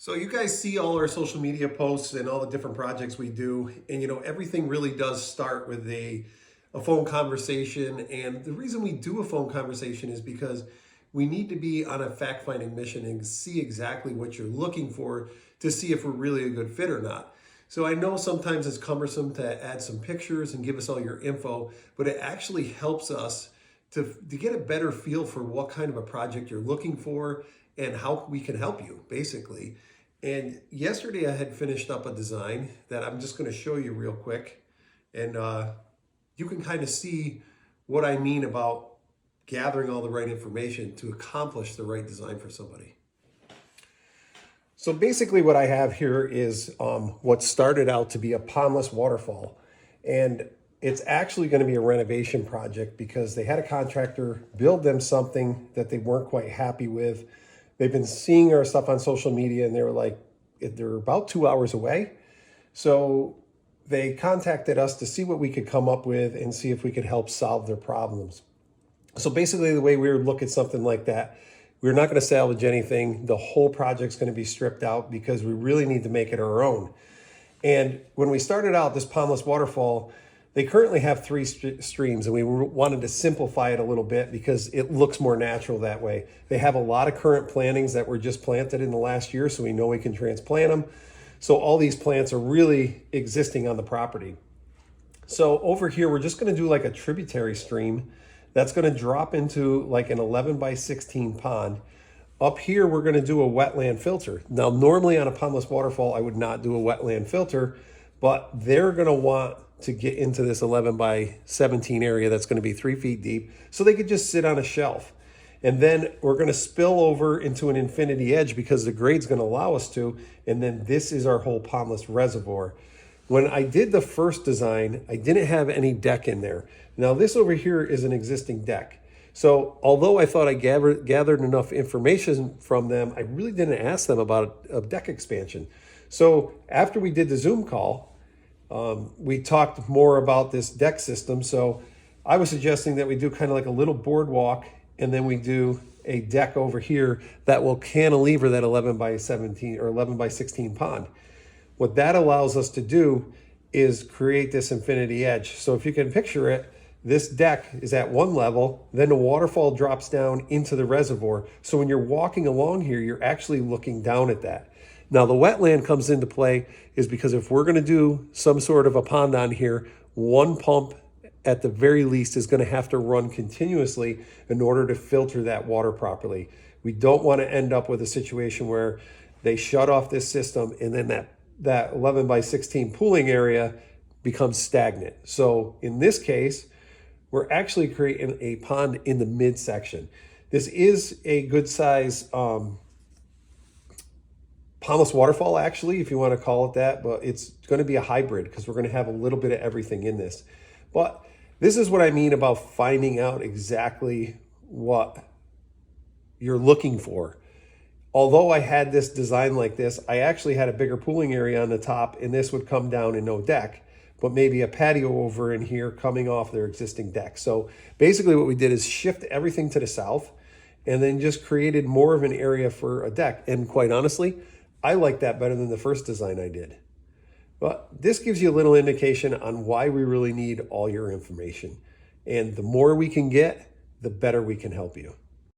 So you guys see all our social media posts and all the different projects we do, and everything really does start with a phone conversation. And the reason we do a phone conversation is because we need to be on a fact-finding mission and see exactly what you're looking for to see if we're really a good fit or not. So I know sometimes it's cumbersome to add some pictures and give us all your info, but it actually helps us to get a better feel for what kind of a project you're looking for and how we can help you, basically. And yesterday I had finished up a design that I'm just going to show you real quick. And you can kind of see what I mean about gathering all the right information to accomplish the right design for somebody. So basically what I have here is what started out to be a pondless waterfall. And it's actually going to be a renovation project because they had a contractor build them something that they weren't quite happy with. They've been seeing our stuff on social media and they were like, they're about 2 hours away. So they contacted us to see what we could come up with and see if we could help solve their problems. So basically the way we would look at something like that, we're not going to salvage anything. The whole project's going to be stripped out because we really need to make it our own. And when we started out this pondless waterfall, they currently have 3 streams, and we wanted to simplify it a little bit because it looks more natural that way. They have a lot of current plantings that were just planted in the last year, so we know we can transplant them. So all these plants are really existing on the property. So over here, we're just going to do like a tributary stream that's going to drop into like an 11 by 16 pond. Up here, we're going to do a wetland filter. Now, normally on a pondless waterfall, I would not do a wetland filter, but they're going to want to get into this 11 by 17 area that's going to be 3 feet deep, so they could just sit on a shelf. And then we're going to spill over into an infinity edge because the grade's going to allow us to, and then this is our whole pondless reservoir. When I did the first design, I didn't have any deck in there. Now this over here is an existing deck. So although I thought I gathered enough information from them, I really didn't ask them about a deck expansion. So after we did the Zoom call, we talked more about this deck system. So I was suggesting that we do kind of like a little boardwalk, and then we do a deck over here that will cantilever that 11 by 17 or 11 by 16 pond. What that allows us to do is create this infinity edge. So if you can picture it, this deck is at one level, then the waterfall drops down into the reservoir. So when you're walking along here, you're actually looking down at that. Now the wetland comes into play is because if we're going to do some sort of a pond on here, one pump at the very least is going to have to run continuously in order to filter that water properly. We don't want to end up with a situation where they shut off this system and then that 11 by 16 pooling area becomes stagnant. So in this case, we're actually creating a pond in the midsection. This is a good size pondless waterfall, actually, if you want to call it that, but it's going to be a hybrid because we're going to have a little bit of everything in this. But this is what I mean about finding out exactly what you're looking for. Although I had this design like this, I actually had a bigger pooling area on the top, and this would come down and no deck, but maybe a patio over in here coming off their existing deck. So basically what we did is shift everything to the south and then just created more of an area for a deck. And quite honestly, I like that better than the first design I did. But this gives you a little indication on why we really need all your information. And the more we can get, the better we can help you.